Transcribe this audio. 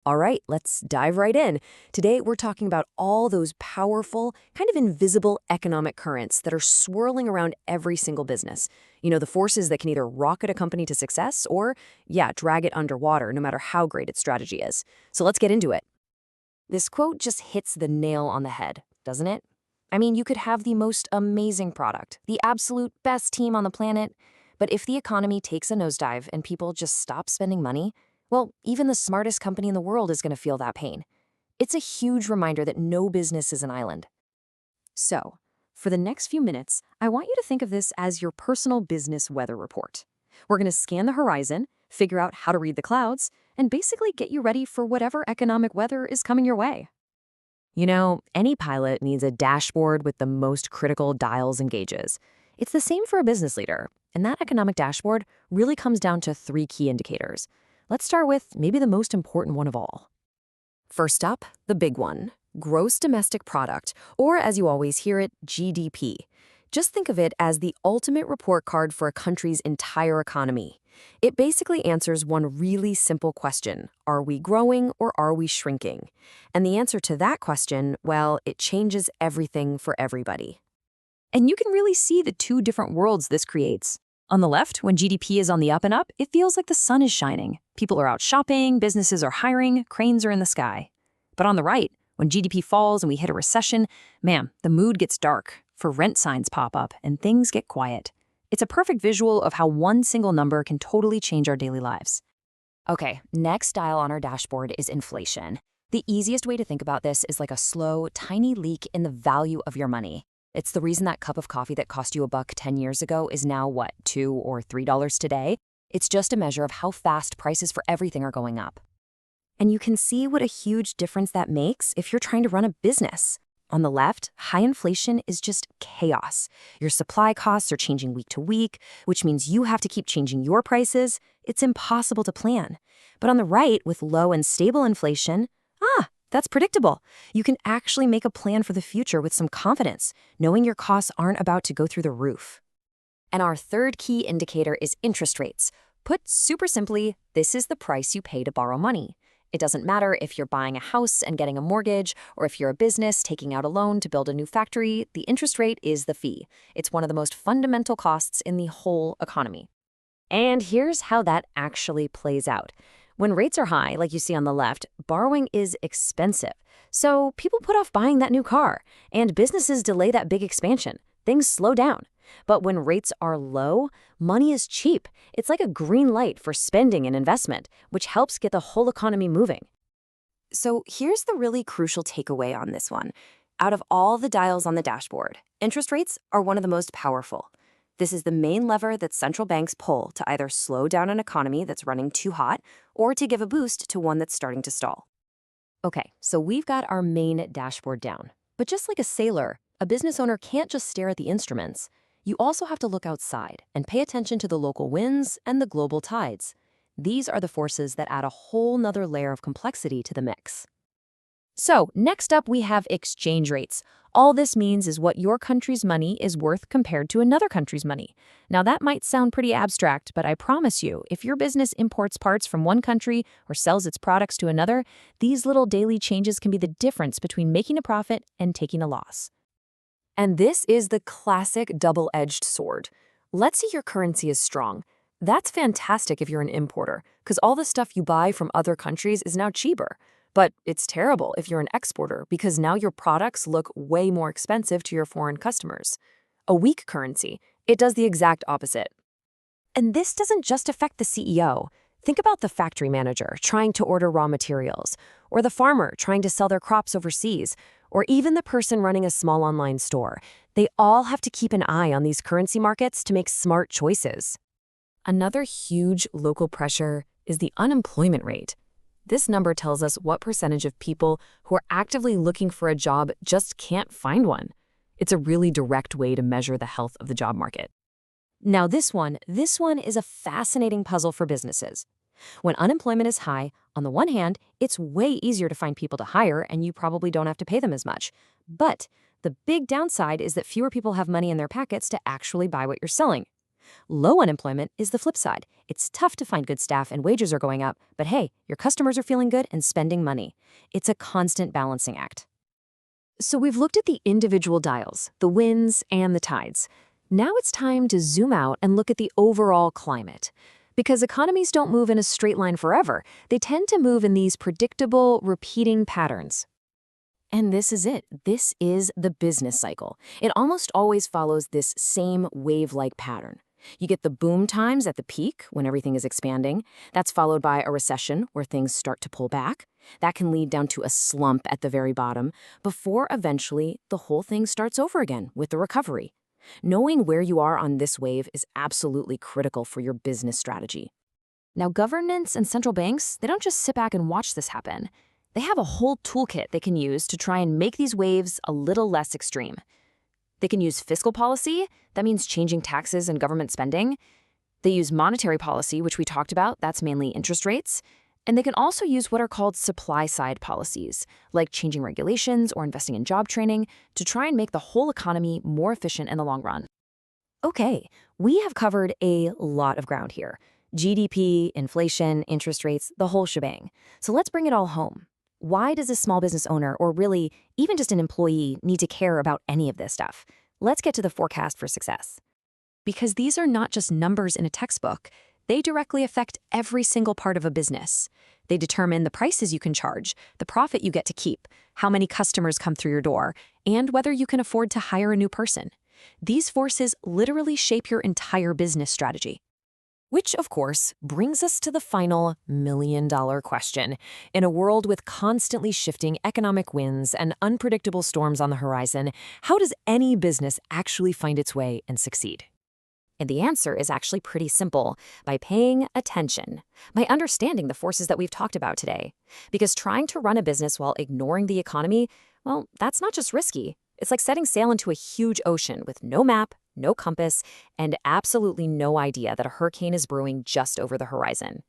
All right, let's dive right in. Today, we're talking about all those powerful, kind of invisible economic currents that are swirling around every single business. The forces that can either rocket a company to success or, yeah, drag it underwater no matter how great its strategy is. So let's get into it. This quote just hits the nail on the head, doesn't it? I mean, you could have the most amazing product, the absolute best team on the planet, but if the economy takes a nosedive and people just stop spending money, well, even the smartest company in the world is going to feel that pain. It's a huge reminder that no business is an island. So, for the next few minutes, I want you to think of this as your personal business weather report. We're going to scan the horizon, figure out how to read the clouds, and basically get you ready for whatever economic weather is coming your way. Any pilot needs a dashboard with the most critical dials and gauges. It's the same for a business leader, and that economic dashboard really comes down to three key indicators. Let's start with maybe the most important one of all. First up, the big one, gross domestic product, or as you always hear it, GDP. Just think of it as the ultimate report card for a country's entire economy. It basically answers one really simple question: are we growing or are we shrinking? And the answer to that question, well, it changes everything for everybody. And you can really see the two different worlds this creates. On the left, when GDP is on the up and up, it feels like the sun is shining. People are out shopping, businesses are hiring, cranes are in the sky. But on the right, when GDP falls and we hit a recession, man, the mood gets dark, for rent signs pop up, and things get quiet. It's a perfect visual of how one single number can totally change our daily lives. Okay, next dial on our dashboard is inflation. The easiest way to think about this is like a slow, tiny leak in the value of your money. It's the reason that cup of coffee that cost you $1 10 years ago is now, what, $2 or $3 today? It's just a measure of how fast prices for everything are going up. And you can see what a huge difference that makes if you're trying to run a business. On the left, high inflation is just chaos. Your supply costs are changing week to week, which means you have to keep changing your prices. It's impossible to plan. But on the right, with low and stable inflation, that's predictable. You can actually make a plan for the future with some confidence, knowing your costs aren't about to go through the roof. And our third key indicator is interest rates. Put super simply, this is the price you pay to borrow money. It doesn't matter if you're buying a house and getting a mortgage, or if you're a business taking out a loan to build a new factory, the interest rate is the fee. It's one of the most fundamental costs in the whole economy. And here's how that actually plays out. When rates are high, like you see on the left, borrowing is expensive. So people put off buying that new car, and businesses delay that big expansion. Things slow down. But when rates are low, money is cheap. It's like a green light for spending and investment, which helps get the whole economy moving. So here's the really crucial takeaway on this one. Out of all the dials on the dashboard, interest rates are one of the most powerful. This is the main lever that central banks pull to either slow down an economy that's running too hot or to give a boost to one that's starting to stall. Okay, so we've got our main dashboard down. But just like a sailor, a business owner can't just stare at the instruments. You also have to look outside and pay attention to the local winds and the global tides. These are the forces that add a whole nother layer of complexity to the mix. So, next up we have exchange rates. All this means is what your country's money is worth compared to another country's money. Now that might sound pretty abstract, but I promise you, if your business imports parts from one country or sells its products to another, these little daily changes can be the difference between making a profit and taking a loss. And this is the classic double-edged sword. Let's say your currency is strong. That's fantastic if you're an importer, because all the stuff you buy from other countries is now cheaper. But it's terrible if you're an exporter, because now your products look way more expensive to your foreign customers. A weak currency, it does the exact opposite. And this doesn't just affect the CEO. Think about the factory manager trying to order raw materials, or the farmer trying to sell their crops overseas, or even the person running a small online store. They all have to keep an eye on these currency markets to make smart choices. Another huge local pressure is the unemployment rate. This number tells us what percentage of people who are actively looking for a job just can't find one. It's a really direct way to measure the health of the job market. Now this one is a fascinating puzzle for businesses. When unemployment is high, on the one hand, it's way easier to find people to hire and you probably don't have to pay them as much. But the big downside is that fewer people have money in their pockets to actually buy what you're selling. Low unemployment is the flip side. It's tough to find good staff and wages are going up, but hey, your customers are feeling good and spending money. It's a constant balancing act. So we've looked at the individual dials, the winds and the tides. Now it's time to zoom out and look at the overall climate. Because economies don't move in a straight line forever, they tend to move in these predictable, repeating patterns. And this is it. This is the business cycle. It almost always follows this same wave-like pattern. You get the boom times at the peak when everything is expanding. That's followed by a recession where things start to pull back. That can lead down to a slump at the very bottom before eventually the whole thing starts over again with the recovery. Knowing where you are on this wave is absolutely critical for your business strategy. Now, governments and central banks, they don't just sit back and watch this happen. They have a whole toolkit they can use to try and make these waves a little less extreme. They can use fiscal policy, that means changing taxes and government spending. They use monetary policy, which we talked about, that's mainly interest rates. And they can also use what are called supply-side policies, like changing regulations or investing in job training to try and make the whole economy more efficient in the long run. Okay, we have covered a lot of ground here. GDP, inflation, interest rates, the whole shebang. So let's bring it all home. Why does a small business owner, or really even just an employee, need to care about any of this stuff? Let's get to the forecast for success. Because these are not just numbers in a textbook. They directly affect every single part of a business. They determine the prices you can charge, the profit you get to keep, how many customers come through your door, and whether you can afford to hire a new person. These forces literally shape your entire business strategy. Which, of course, brings us to the final million-dollar question. In a world with constantly shifting economic winds and unpredictable storms on the horizon, how does any business actually find its way and succeed? And the answer is actually pretty simple: by paying attention, by understanding the forces that we've talked about today. Because trying to run a business while ignoring the economy, well, that's not just risky. It's like setting sail into a huge ocean with no map, no compass, and absolutely no idea that a hurricane is brewing just over the horizon.